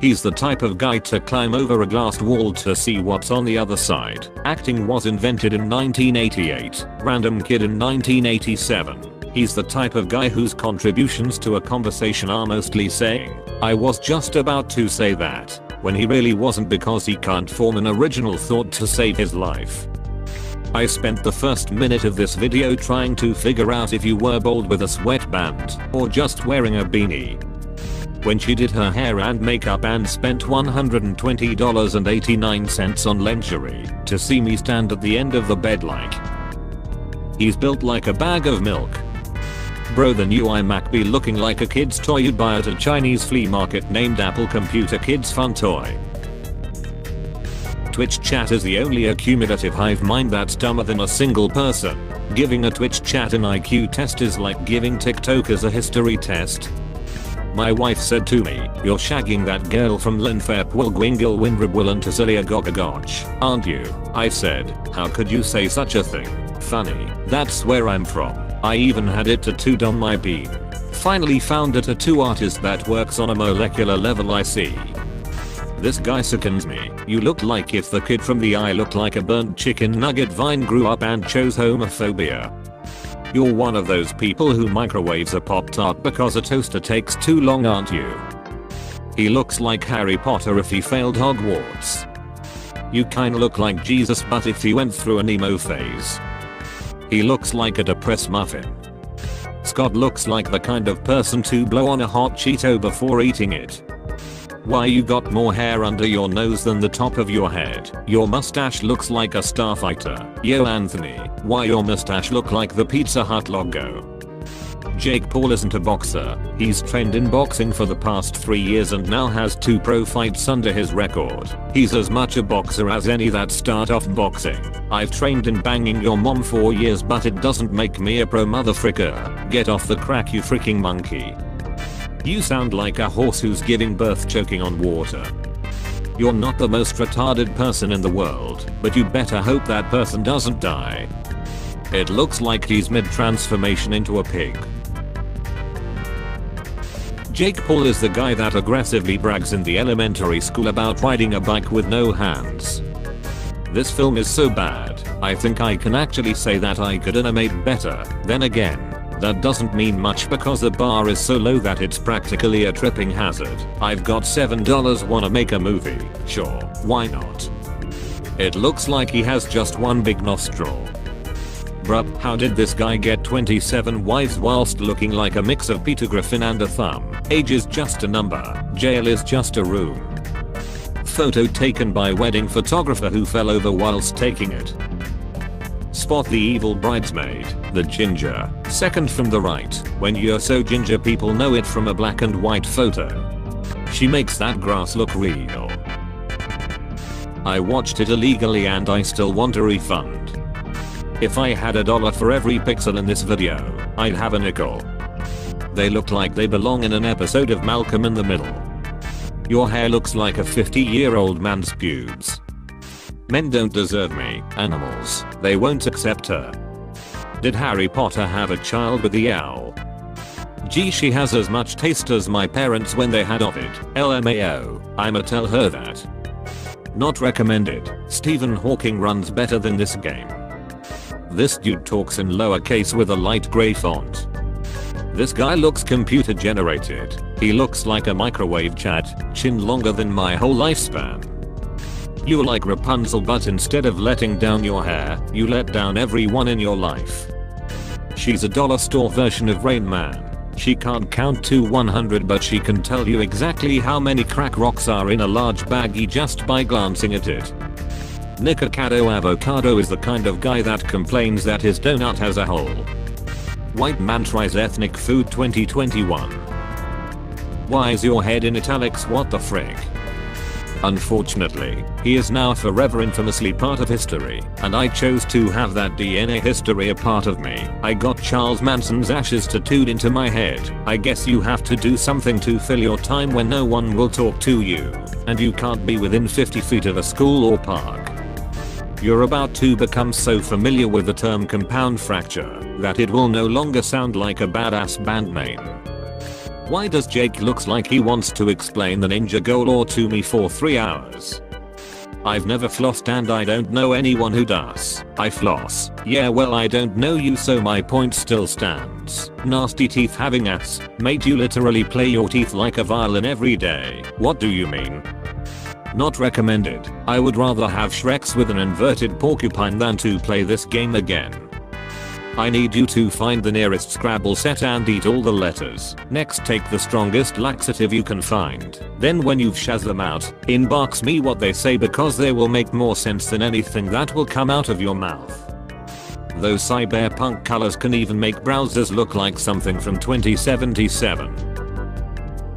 He's the type of guy to climb over a glass wall to see what's on the other side. Acting was invented in 1988. Random kid in 1987. He's the type of guy whose contributions to a conversation are mostly saying, "I was just about to say that," when he really wasn't because he can't form an original thought to save his life. I spent the first minute of this video trying to figure out if you were bald with a sweatband or just wearing a beanie. When she did her hair and makeup and spent $120.89 on lingerie to see me stand at the end of the bed like he's built like a bag of milk. Bro, the new iMac be looking like a kid's toy you'd buy at a Chinese flea market named Apple Computer Kids Fun Toy. Twitch chat is the only accumulative hive mind that's dumber than a single person. Giving a Twitch chat an IQ test is like giving TikTokers a history test. My wife said to me, "You're shagging that girl from Linfairpwll Gwingil Winribwillan to Cilia Gogagoch, aren't you?" I said, "How could you say such a thing? Funny, that's where I'm from. I even had it tattooed on my bean. Finally found a tattoo artist that works on a molecular level. I see. This guy sickens me. You look like if the kid from the I Look Like a Burnt Chicken Nugget Vine grew up and chose homophobia. You're one of those people who microwaves a Pop-Tart because a toaster takes too long, aren't you?" He looks like Harry Potter if he failed Hogwarts. You kinda look like Jesus but if he went through an emo phase. He looks like a depressed muffin. Scott looks like the kind of person to blow on a hot Cheeto before eating it. Why you got more hair under your nose than the top of your head? Your mustache looks like a starfighter. Yo Anthony, why your mustache look like the Pizza Hut logo? Jake Paul isn't a boxer. He's trained in boxing for the past 3 years and now has 2 pro fights under his record. He's as much a boxer as any that start off boxing. I've trained in banging your mom 4 years but it doesn't make me a pro motherfricker. Get off the crack, you freaking monkey. You sound like a horse who's giving birth choking on water. You're not the most retarded person in the world, but you better hope that person doesn't die. It looks like he's mid-transformation into a pig. Jake Paul is the guy that aggressively brags in the elementary school about riding a bike with no hands. This film is so bad, I think I can actually say that I could animate better. Then again, that doesn't mean much because the bar is so low that it's practically a tripping hazard. I've got $7, wanna make a movie? Sure, why not? It looks like he has just one big nostril. Bruh, how did this guy get 27 wives whilst looking like a mix of Peter Griffin and a thumb? Age is just a number, jail is just a room. Photo taken by wedding photographer who fell over whilst taking it. Spot the evil bridesmaid, the ginger, second from the right. When you're so ginger people know it from a black and white photo. She makes that grass look real. I watched it illegally and I still want a refund. If I had $1 for every pixel in this video, I'd have a nickel. They look like they belong in an episode of Malcolm in the Middle. Your hair looks like a 50-year-old man's pubes. Men don't deserve me, animals, they won't accept her. Did Harry Potter have a child with the owl? Gee, she has as much taste as my parents when they had of it. LMAO, I'ma tell her that. Not recommended. Stephen Hawking runs better than this game. This dude talks in lowercase with a light grey font. This guy looks computer generated. He looks like a microwave chat, chin longer than my whole lifespan. You're like Rapunzel but instead of letting down your hair, you let down everyone in your life. She's a dollar store version of Rain Man. She can't count to 100 but she can tell you exactly how many crack rocks are in a large baggie just by glancing at it. Nikocado Avocado is the kind of guy that complains that his donut has a hole. White man tries ethnic food 2021. Why is your head in italics? What the frick? Unfortunately, he is now forever infamously part of history, and I chose to have that DNA history a part of me. I got Charles Manson's ashes tattooed into my head. I guess you have to do something to fill your time when no one will talk to you, and you can't be within 50 feet of a school or park. You're about to become so familiar with the term compound fracture that it will no longer sound like a badass band name. Why does Jake looks like he wants to explain the ninja go lore to me for 3 hours? I've never flossed and I don't know anyone who does. I floss. Yeah, well, I don't know you, so my point still stands. Nasty teeth having ass. Mate, you literally play your teeth like a violin every day. What do you mean? Not recommended. I would rather have Shreks with an inverted porcupine than to play this game again. I need you to find the nearest Scrabble set and eat all the letters. Next, take the strongest laxative you can find. Then when you've shaz them out, inbox me what they say because they will make more sense than anything that will come out of your mouth. Those cyberpunk colors can even make browsers look like something from 2077.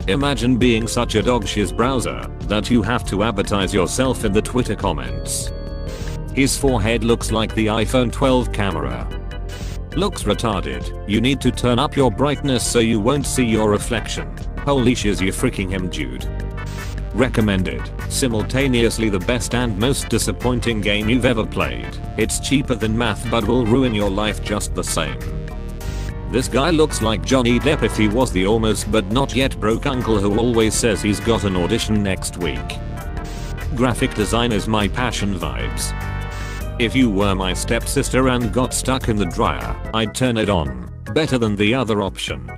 Imagine being such a dog-shiz browser that you have to advertise yourself in the Twitter comments. His forehead looks like the iPhone 12 camera. Looks retarded. You need to turn up your brightness so you won't see your reflection. Holy shiz, you freaking him, dude. Recommended. Simultaneously the best and most disappointing game you've ever played. It's cheaper than math but will ruin your life just the same. This guy looks like Johnny Depp if he was the almost but not yet broke uncle who always says he's got an audition next week. Graphic design is my passion vibes. If you were my stepsister and got stuck in the dryer, I'd turn it on. Better than the other option.